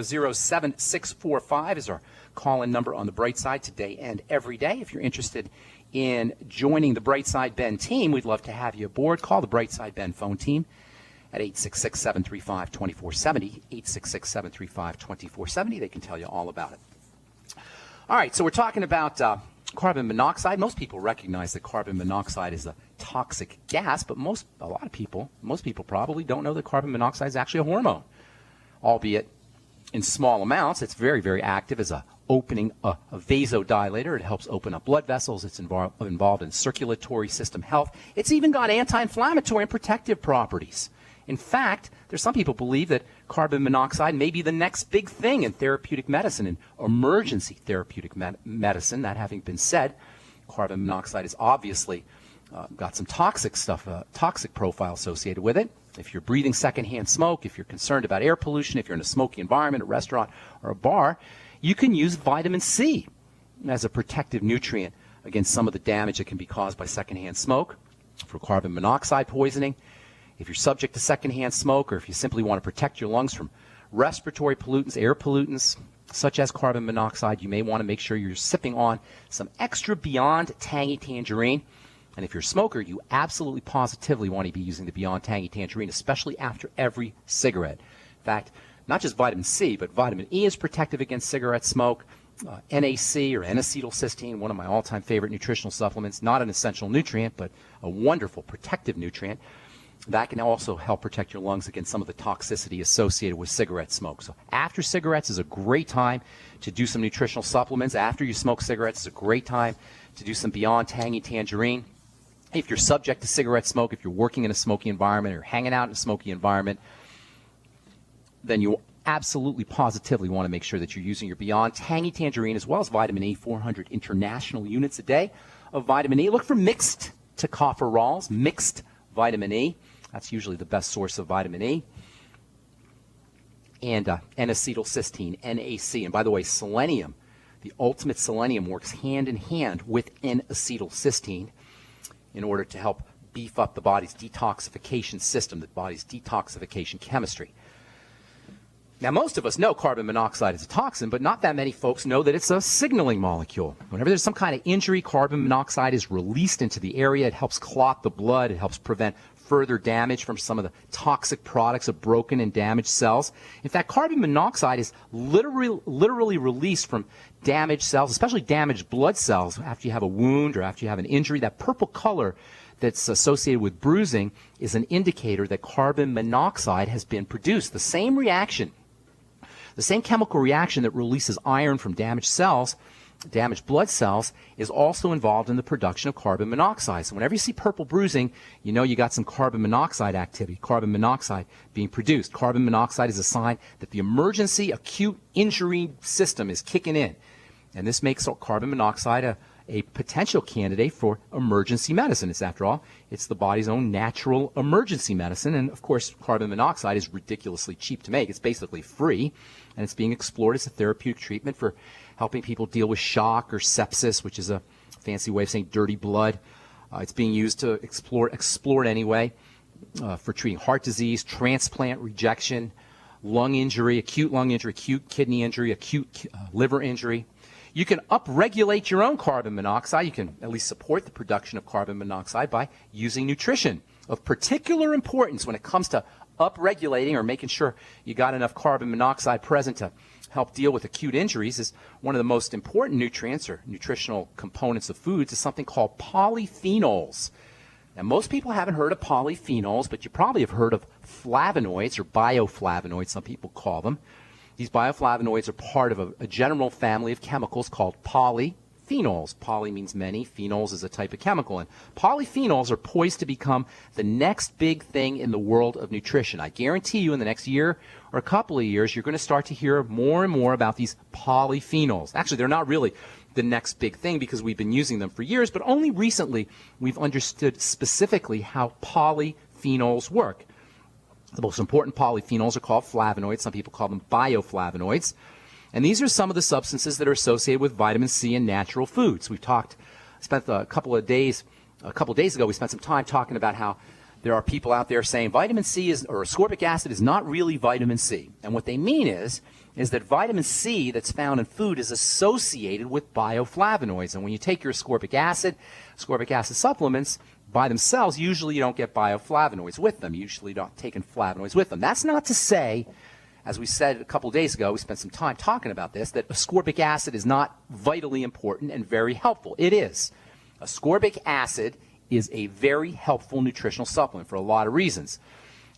07645 is our call-in number on the Bright Side today and every day. If you're interested in joining the Bright Side Ben team, we'd love to have you aboard. Call the Bright Side Ben phone team at 866-735-2470, 866-735-2470. They can tell you all about it. All right, so we're talking about carbon monoxide. Most people recognize that carbon monoxide is a toxic gas, but most people probably don't know that carbon monoxide is actually a hormone, albeit in small amounts. It's very, very active as a vasodilator. It helps open up blood vessels. It's involved in circulatory system health. It's even got anti-inflammatory and protective properties. In fact, there's some people believe that carbon monoxide may be the next big thing in therapeutic medicine, in emergency therapeutic medicine. That having been said, carbon monoxide is obviously got some toxic stuff, toxic profile associated with it. If you're breathing secondhand smoke, if you're concerned about air pollution, if you're in a smoky environment, a restaurant or a bar, you can use vitamin C as a protective nutrient against some of the damage that can be caused by secondhand smoke. For carbon monoxide poisoning, if you're subject to secondhand smoke, or if you simply want to protect your lungs from respiratory pollutants, air pollutants, such as carbon monoxide, you may want to make sure you're sipping on some extra Beyond Tangy Tangerine. And if you're a smoker, you absolutely positively want to be using the Beyond Tangy Tangerine, especially after every cigarette. In fact, not just vitamin C, but vitamin E is protective against cigarette smoke. NAC, or N-acetylcysteine, one of my all-time favorite nutritional supplements, not an essential nutrient, but a wonderful protective nutrient. That can also help protect your lungs against some of the toxicity associated with cigarette smoke. So after cigarettes is a great time to do some nutritional supplements. After you smoke cigarettes is a great time to do some Beyond Tangy Tangerine. If you're subject to cigarette smoke, if you're working in a smoky environment or hanging out in a smoky environment, then you absolutely positively want to make sure that you're using your Beyond Tangy Tangerine as well as vitamin E, 400 international units a day of vitamin E. Look for mixed tocopherols, mixed vitamin E. That's usually the best source of vitamin E. And N-acetylcysteine, NAC. And by the way, selenium, the ultimate selenium, works hand in hand with N-acetylcysteine in order to help beef up the body's detoxification system, the body's detoxification chemistry. Now, most of us know carbon monoxide is a toxin, but not that many folks know that it's a signaling molecule. Whenever there's some kind of injury, carbon monoxide is released into the area. It helps clot the blood. It helps prevent further damage from some of the toxic products of broken and damaged cells. In fact, carbon monoxide is literally released from damaged cells, especially damaged blood cells, after you have a wound or after you have an injury. That purple color that's associated with bruising is an indicator that carbon monoxide has been produced. The same reaction, the same chemical reaction that releases iron from damaged cells, damaged blood cells, is also involved in the production of carbon monoxide. So whenever you see purple bruising, you know you got some carbon monoxide activity, carbon monoxide being produced. Carbon monoxide is a sign that the emergency acute injury system is kicking in. And this makes carbon monoxide a potential candidate for emergency medicine. It's, after all, it's the body's own natural emergency medicine. And of course, carbon monoxide is ridiculously cheap to make. It's basically free, and it's being explored as a therapeutic treatment for helping people deal with shock or sepsis, which is a fancy way of saying dirty blood. It's being used to explore it anyway, for treating heart disease, transplant rejection, lung injury, acute kidney injury, acute liver injury. You can upregulate your own carbon monoxide. You can at least support the production of carbon monoxide by using nutrition. Of particular importance when it comes to upregulating or making sure you got enough carbon monoxide present to help deal with acute injuries is one of the most important nutrients or nutritional components of foods is something called polyphenols. Now, most people haven't heard of polyphenols, but you probably have heard of flavonoids, or bioflavonoids, some people call them. These bioflavonoids are part of a general family of chemicals called polyphenols. Poly means many, phenols is a type of chemical. And polyphenols are poised to become the next big thing in the world of nutrition. I guarantee you in the next year or a couple of years, you're going to start to hear more and more about these polyphenols. Actually, they're not really the next big thing because we've been using them for years, but only recently we've understood specifically how polyphenols work. The most important polyphenols are called flavonoids. Some people call them bioflavonoids. And these are some of the substances that are associated with vitamin C in natural foods. We've spent a couple of days ago, we spent some time talking about how There are people out there saying vitamin C or ascorbic acid is not really vitamin C. And what they mean is that vitamin C that's found in food is associated with bioflavonoids. And when you take your ascorbic acid supplements by themselves, usually you don't get bioflavonoids with them. You usually don't take in flavonoids with them. That's not to say, as we said a couple of days ago, we spent some time talking about this, that ascorbic acid is not vitally important and very helpful. It is. Ascorbic acid is a very helpful nutritional supplement for a lot of reasons.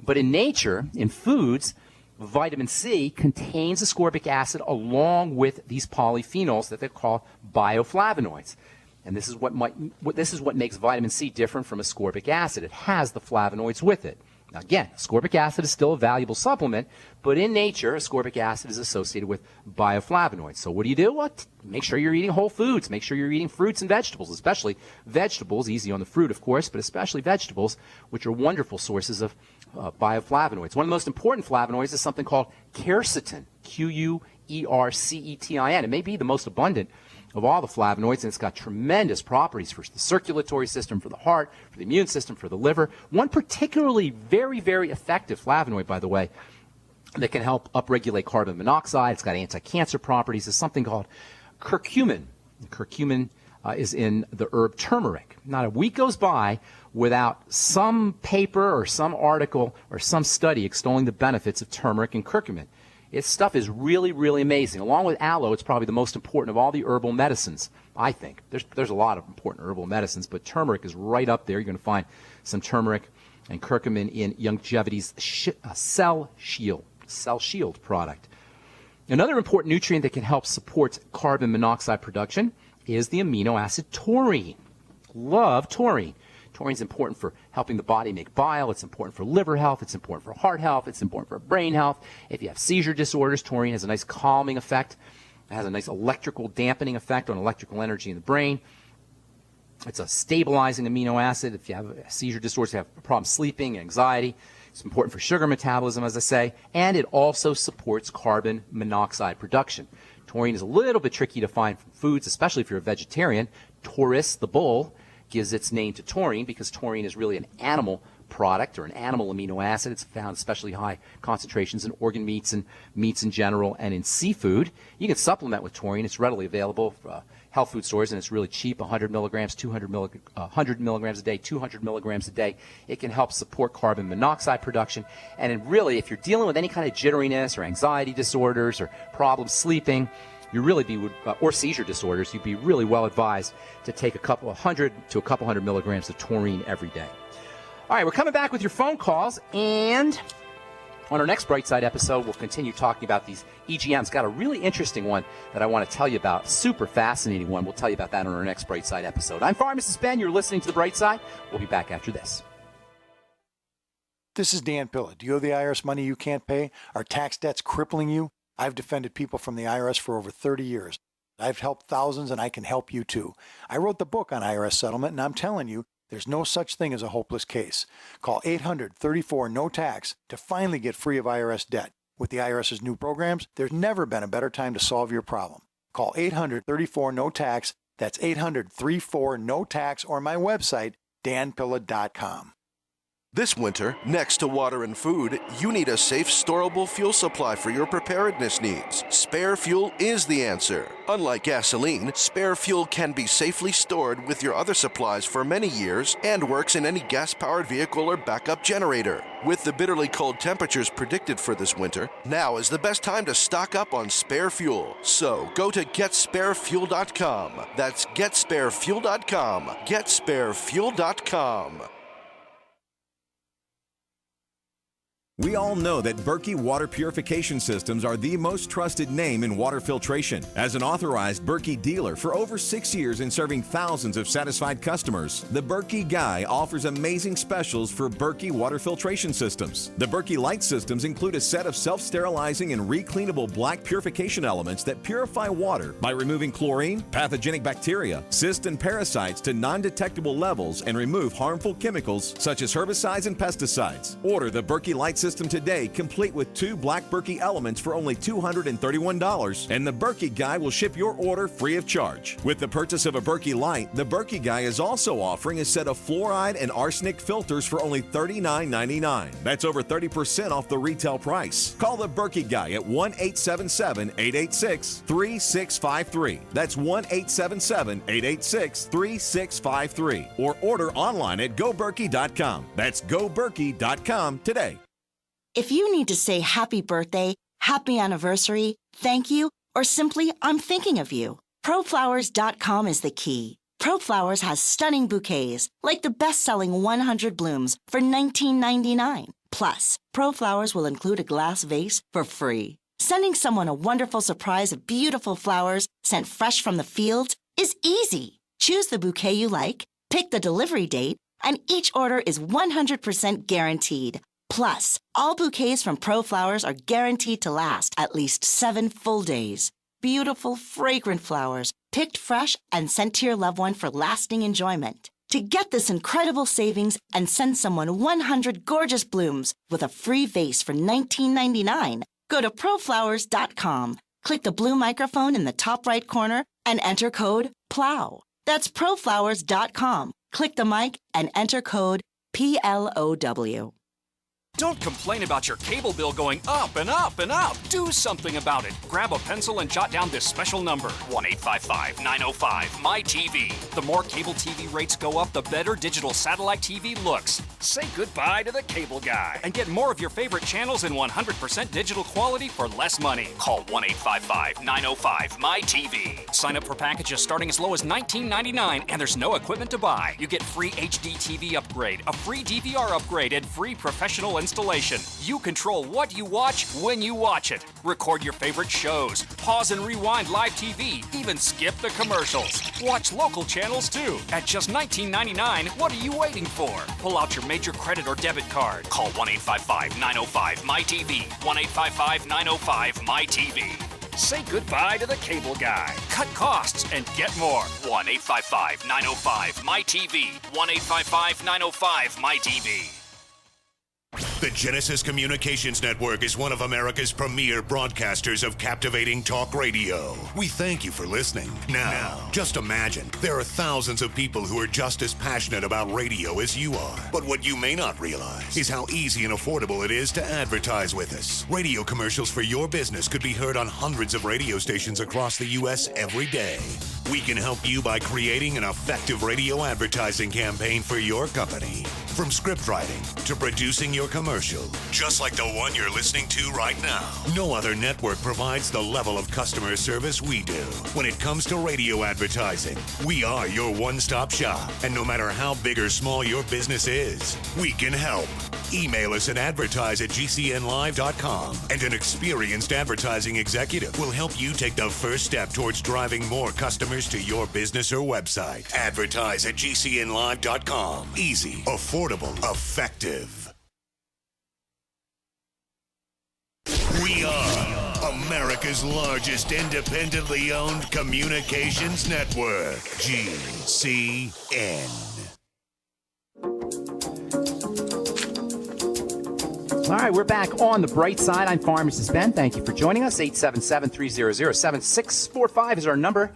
But in nature, in foods, vitamin C contains ascorbic acid along with these polyphenols that they call bioflavonoids. And this is what makes vitamin C different from ascorbic acid. It has the flavonoids with it. Now, again, ascorbic acid is still a valuable supplement, but in nature, ascorbic acid is associated with bioflavonoids. So what do? Well, make sure you're eating whole foods. Make sure you're eating fruits and vegetables, especially vegetables, easy on the fruit, of course, but especially vegetables, which are wonderful sources of bioflavonoids. One of the most important flavonoids is something called quercetin, Quercetin. It may be the most abundant of all the flavonoids, and it's got tremendous properties for the circulatory system, for the heart, for the immune system, for the liver. One particularly very, very effective flavonoid, by the way, that can help upregulate carbon monoxide, it's got anti-cancer properties, is something called curcumin. Curcumin is in the herb turmeric. Not a week goes by without some paper or some article or some study extolling the benefits of turmeric and curcumin. Its stuff is really, really amazing. Along with aloe, it's probably the most important of all the herbal medicines, I think. There's a lot of important herbal medicines, but turmeric is right up there. You're going to find some turmeric and curcumin in Youngevity's Cell Shield product. Another important nutrient that can help support carbon monoxide production is the amino acid taurine. Love taurine. Taurine is important for helping the body make bile. It's important for liver health. It's important for heart health. It's important for brain health. If you have seizure disorders, taurine has a nice calming effect. It has a nice electrical dampening effect on electrical energy in the brain. It's a stabilizing amino acid. If you have seizure disorders, you have a problem sleeping, anxiety. It's important for sugar metabolism, as I say. And it also supports carbon monoxide production. Taurine is a little bit tricky to find from foods, especially if you're a vegetarian. Taurus, the bull, gives its name to taurine because taurine is really an animal product or an animal amino acid. It's found especially high concentrations in organ meats and meats in general and in seafood. You can supplement with taurine. It's readily available for health food stores, and it's really cheap, 100 milligrams, 100 milligrams a day, 200 milligrams a day. It can help support carbon monoxide production. And really, if you're dealing with any kind of jitteriness or anxiety disorders or problems sleeping, you really be, or seizure disorders, you'd be really well advised to take a couple hundred milligrams of taurine every day. All right, we're coming back with your phone calls, and on our next Brightside episode, we'll continue talking about these EGMs. Got a really interesting one that I want to tell you about, super fascinating one. We'll tell you about that on our next Brightside episode. I'm Pharmacist Ben. You're listening to The Bright Side. We'll be back after this. This is Dan Pilla. Do you owe the IRS money you can't pay? Are tax debts crippling you? I've defended people from the IRS for over 30 years. I've helped thousands, and I can help you too. I wrote the book on IRS settlement, and I'm telling you, there's no such thing as a hopeless case. Call 800-34-NO-TAX to finally get free of IRS debt. With the IRS's new programs, there's never been a better time to solve your problem. Call 800-34-NO-TAX. That's 800-34-NO-TAX, or my website, danpilla.com. This winter, next to water and food, you need a safe, storable fuel supply for your preparedness needs. Spare fuel is the answer. Unlike gasoline, spare fuel can be safely stored with your other supplies for many years and works in any gas-powered vehicle or backup generator. With the bitterly cold temperatures predicted for this winter, now is the best time to stock up on spare fuel. So go to GetSpareFuel.com. That's GetSpareFuel.com. GetSpareFuel.com. We all know that Berkey Water Purification Systems are the most trusted name in water filtration. As an authorized Berkey dealer for over 6 years and serving thousands of satisfied customers, the Berkey Guy offers amazing specials for Berkey Water Filtration Systems. The Berkey Light Systems include a set of self-sterilizing and recleanable black purification elements that purify water by removing chlorine, pathogenic bacteria, cysts, and parasites to non-detectable levels and remove harmful chemicals such as herbicides and pesticides. Order the Berkey Light Systems system today, complete with 2 black Berkey elements for only $231, and the Berkey Guy will ship your order free of charge. With the purchase of a Berkey Light, the Berkey Guy is also offering a set of fluoride and arsenic filters for only $39.99. That's over 30% off the retail price. Call the Berkey Guy at 1-877-886-3653. That's 1-877-886-3653. Or order online at goberkey.com. That's goberkey.com today. If you need to say happy birthday, happy anniversary, thank you, or simply I'm thinking of you, ProFlowers.com is the key. ProFlowers has stunning bouquets, like the best-selling 100 blooms for $19.99. Plus, ProFlowers will include a glass vase for free. Sending someone a wonderful surprise of beautiful flowers sent fresh from the field is easy. Choose the bouquet you like, pick the delivery date, and each order is 100% guaranteed. Plus, all bouquets from ProFlowers are guaranteed to last at least 7 full days. Beautiful, fragrant flowers, picked fresh and sent to your loved one for lasting enjoyment. To get this incredible savings and send someone 100 gorgeous blooms with a free vase for $19.99, go to proflowers.com, click the blue microphone in the top right corner, and enter code PLOW. That's proflowers.com. Click the mic and enter code PLOW. Don't complain about your cable bill going up and up and up. Do something about it. Grab a pencil and jot down this special number, 1-855-905-MY-TV. The more cable TV rates go up, the better digital satellite TV looks. Say goodbye to the cable guy and get more of your favorite channels in 100% digital quality for less money. Call 1-855-905-MY-TV. Sign up for packages starting as low as $19.99, and there's no equipment to buy. You get free HD TV upgrade, a free DVR upgrade, and free professional installation. You control what you watch when you watch it. Record your favorite shows, pause and rewind live TV, even skip the commercials. Watch local channels too. At just $19.99, what are you waiting for? Pull out your major credit or debit card. Call 1-855-905-MY-TV. 1-855-905-MY-TV. Say goodbye to the cable guy. Cut costs and get more. 1-855-905-MY-TV. 1-855-905-MY-TV. The Genesis Communications Network is one of America's premier broadcasters of captivating talk radio. We thank you for listening. Now, just imagine, there are thousands of people who are just as passionate about radio as you are. But what you may not realize is how easy and affordable it is to advertise with us. Radio commercials for your business could be heard on hundreds of radio stations across the U.S. every day. We can help you by creating an effective radio advertising campaign for your company. From script writing to producing your commercial, just like the one you're listening to right now. No other network provides the level of customer service we do. When it comes to radio advertising, we are your one-stop shop. And no matter how big or small your business is, we can help. Email us at advertise@gcnlive.com, and an experienced advertising executive will help you take the first step towards driving more customers to your business or website. Advertise@gcnlive.com. Easy, affordable, effective. We are America's largest independently owned communications network, GCN. All right, we're back on the bright side. I'm Pharmacist Ben. Thank you for joining us. 877-300-7645 is our number.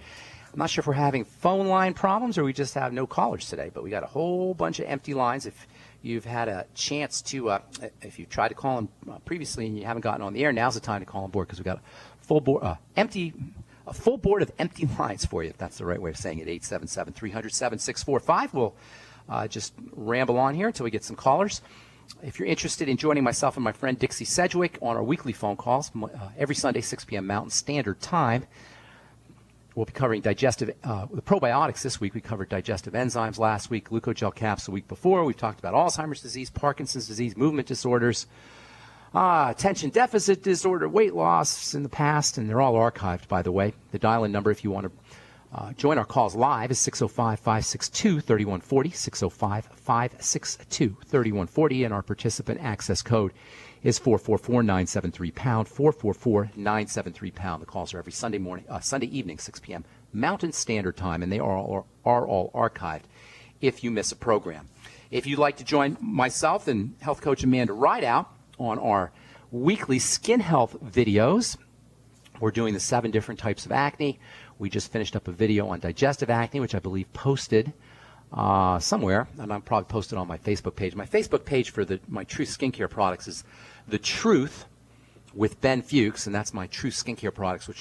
I'm not sure if we're having phone line problems or we just have no callers today, but we got a whole bunch of empty lines. If you've had a chance to, if you tried to call in previously and you haven't gotten on the air, now's the time to call on board because we've got a full board of empty lines for you, if that's the right way of saying it. 877-300-7645. We'll just ramble on here until we get some callers. If you're interested in joining myself and my friend Dixie Sedgwick on our weekly phone calls every Sunday, 6 p.m. Mountain Standard Time, we'll be covering digestive, the probiotics this week. We covered digestive enzymes last week, glucogel caps the week before. We've talked about Alzheimer's disease, Parkinson's disease, movement disorders, attention deficit disorder, weight loss in the past, and they're all archived, by the way. The dial-in number, if you want to join our calls live, is 605-562-3140, 605-562-3140, and our participant access code is 444-973-POUND, 444-973-POUND. The calls are every Sunday evening, 6 p.m. Mountain Standard Time, and they are all archived if you miss a program. If you'd like to join myself and health coach Amanda Rideout on our weekly skin health videos. We're doing the 7 different types of acne. We just finished up a video on digestive acne, which I believe posted somewhere, and I'll probably post it on my Facebook page. My Facebook page for my Truth Skincare products is The Truth with Ben Fuchs, and that's my Truth Skincare products, which